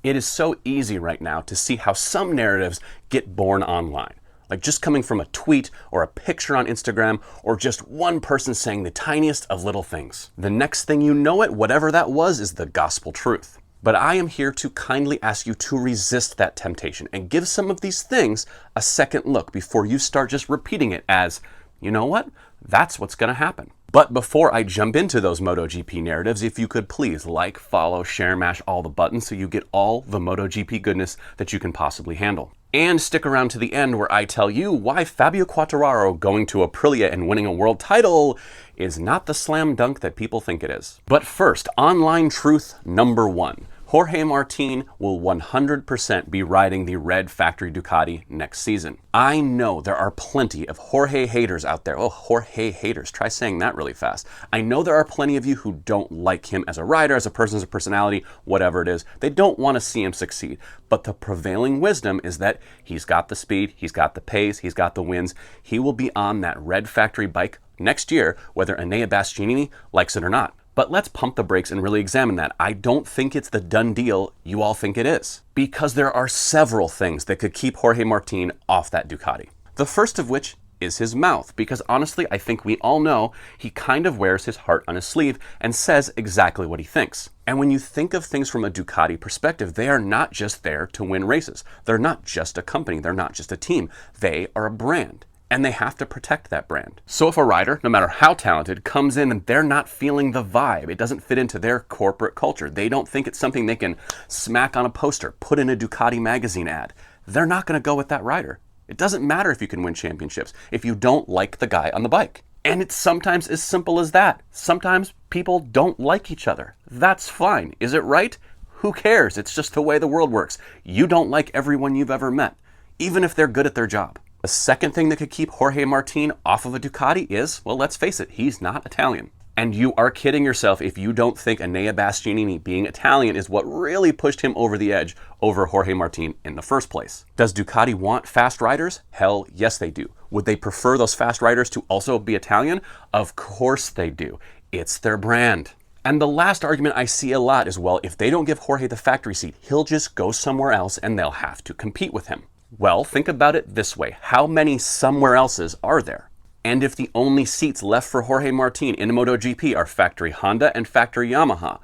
It is so easy right now to see how some narratives get born online. Like just coming from a tweet or a picture on Instagram or just one person saying the tiniest of little things. The next thing you know it, whatever that was, is the gospel truth. But I am here to kindly ask you to resist that temptation and give some of these things a second look before you start just repeating it as, you know what, that's what's going to happen. But before I jump into those MotoGP narratives, if you could please like, follow, share, mash all the buttons so you get all the MotoGP goodness that you can possibly handle. And stick around to the end where I tell you why Fabio Quartararo going to Aprilia and winning a world title is not the slam dunk that people think it is. But first, online truth number one. Jorge Martin will 100% be riding the red factory Ducati next season. I know there are plenty of Jorge haters out there. Oh, Jorge haters. Try saying that really fast. I know there are plenty of you who don't like him as a rider, as a person, as a personality, whatever it is. They don't want to see him succeed. But the prevailing wisdom is that he's got the speed, he's got the pace, he's got the wins. He will be on that red factory bike next year, whether Enea Bastianini likes it or not. But let's pump the brakes and really examine that. I don't think it's the done deal you all think it is, because there are several things that could keep Jorge Martin off that Ducati. The first of which is his mouth, because honestly, I think we all know he kind of wears his heart on his sleeve and says exactly what he thinks. And when you think of things from a Ducati perspective, they are not just there to win races. They're not just a company. They're not just a team. They are a brand. And they have to protect that brand. So if a rider, no matter how talented, comes in and they're not feeling the vibe, it doesn't fit into their corporate culture, they don't think it's something they can smack on a poster, put in a Ducati magazine ad, they're not going to go with that rider. It doesn't matter if you can win championships if you don't like the guy on the bike. And it's sometimes as simple as that. Sometimes people don't like each other. That's fine. Is it right? Who cares? It's just the way the world works. You don't like everyone you've ever met, even if they're good at their job. The second thing that could keep Jorge Martin off of a Ducati is, well, let's face it, he's not Italian. And you are kidding yourself if you don't think Enea Bastianini being Italian is what really pushed him over the edge over Jorge Martin in the first place. Does Ducati want fast riders? Hell, yes they do. Would they prefer those fast riders to also be Italian? Of course they do. It's their brand. And the last argument I see a lot is, well, if they don't give Jorge the factory seat, he'll just go somewhere else and they'll have to compete with him. Well, think about it this way. How many somewhere else's are there? And if the only seats left for Jorge Martin in MotoGP are factory Honda and factory Yamaha,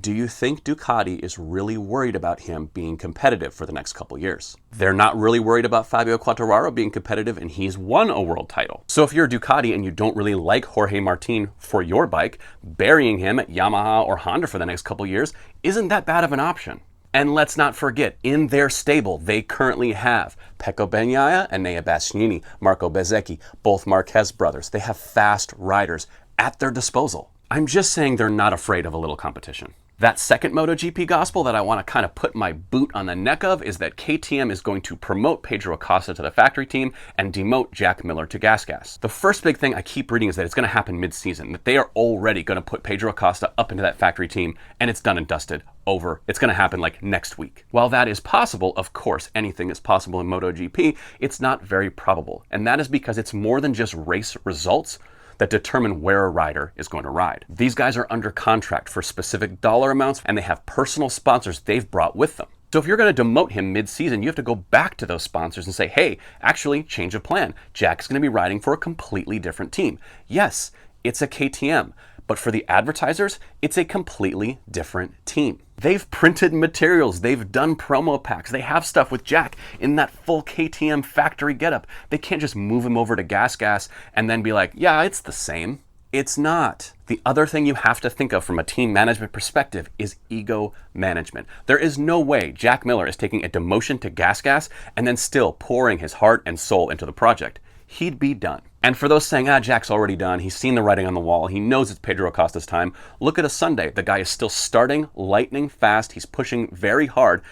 do you think Ducati is really worried about him being competitive for the next couple years? They're not really worried about Fabio Quartararo being competitive, and he's won a world title. So if you're Ducati and you don't really like Jorge Martin for your bike, burying him at Yamaha or Honda for the next couple years isn't that bad of an option. And let's not forget, in their stable, they currently have Pecco Bagnaia, Enea Bastianini, Marco Bezzecchi, both Marquez brothers. They have fast riders at their disposal. I'm just saying they're not afraid of a little competition. That second MotoGP gospel that I want to kind of put my boot on the neck of is that KTM is going to promote Pedro Acosta to the factory team and demote Jack Miller to GasGas. The first big thing I keep reading is that it's going to happen mid-season, that they are already going to put Pedro Acosta up into that factory team, and it's done and dusted. Over. It's going to happen like next week. While that is possible, of course, anything is possible in MotoGP, it's not very probable. And that is because it's more than just race results that determine where a rider is going to ride. These guys are under contract for specific dollar amounts, and they have personal sponsors they've brought with them. So if you're going to demote him mid-season, you have to go back to those sponsors and say, hey, actually, change of plan. Jack's going to be riding for a completely different team. Yes, it's a KTM, but for the advertisers, it's a completely different team. They've printed materials, they've done promo packs, they have stuff with Jack in that full KTM factory getup. They can't just move him over to GasGas and then be like, yeah, it's the same. It's not. The other thing you have to think of from a team management perspective is ego management. There is no way Jack Miller is taking a demotion to GasGas and then still pouring his heart and soul into the project. He'd be done. And for those saying, Jack's already done, he's seen the writing on the wall, he knows it's Pedro Acosta's time, look at a Sunday. The guy is still starting lightning fast, he's pushing very hard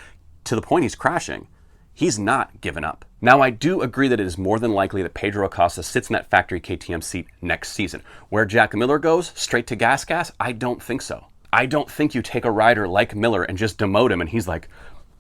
to the point he's crashing. He's not given up. Now, I do agree that it is more than likely that Pedro Acosta sits in that factory KTM seat next season. Where Jack Miller goes, straight to GasGas, I don't think so. I don't think you take a rider like Miller and just demote him and he's like,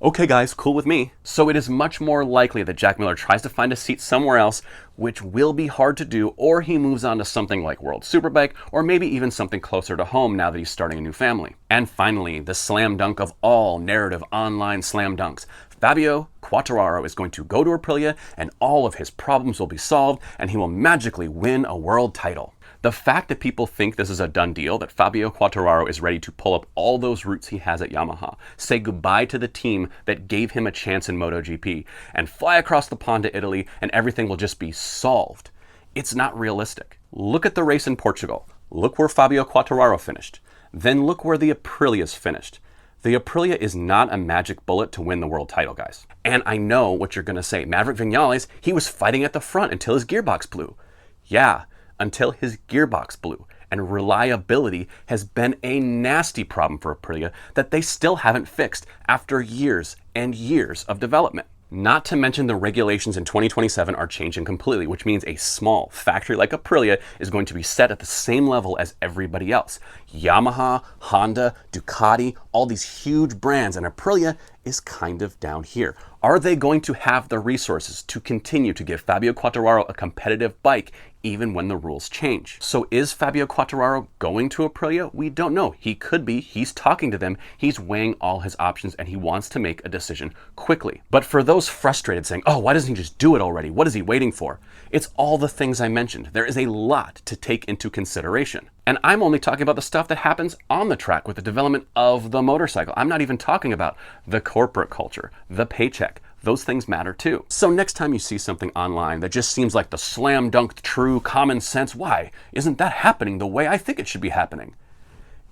Okay guys, cool with me. So it is much more likely that Jack Miller tries to find a seat somewhere else, which will be hard to do, or he moves on to something like World Superbike, or maybe even something closer to home now that he's starting a new family. And finally, the slam dunk of all narrative online slam dunks. Fabio Quartararo is going to go to Aprilia and all of his problems will be solved and he will magically win a world title. The fact that people think this is a done deal, that Fabio Quartararo is ready to pull up all those roots he has at Yamaha, say goodbye to the team that gave him a chance in MotoGP, and fly across the pond to Italy and everything will just be solved, it's not realistic. Look at the race in Portugal. Look where Fabio Quartararo finished. Then look where the Aprilia's finished. The Aprilia is not a magic bullet to win the world title, guys. And I know what you're going to say. Maverick Vinales, he was fighting at the front until his gearbox blew. Yeah, until his gearbox blew. And reliability has been a nasty problem for Aprilia that they still haven't fixed after years and years of development. Not to mention the regulations in 2027 are changing completely, which means a small factory like Aprilia is going to be set at the same level as everybody else. Yamaha, Honda, Ducati, all these huge brands, and Aprilia is kind of down here. Are they going to have the resources to continue to give Fabio Quartararo a competitive bike even when the rules change? So is Fabio Quartararo going to Aprilia? We don't know. He could be. He's talking to them. He's weighing all his options and he wants to make a decision quickly. But for those frustrated saying, oh, why doesn't he just do it already? What is he waiting for? It's all the things I mentioned. There is a lot to take into consideration. And I'm only talking about the stuff that happens on the track with the development of the motorcycle. I'm not even talking about the corporate culture, the paycheck. Those things matter too. So next time you see something online that just seems like the slam dunk true common sense, why isn't that happening the way I think it should be happening?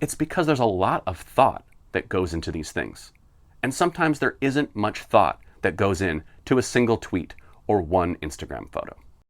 It's because there's a lot of thought that goes into these things. And sometimes there isn't much thought that goes in to a single tweet or one Instagram photo.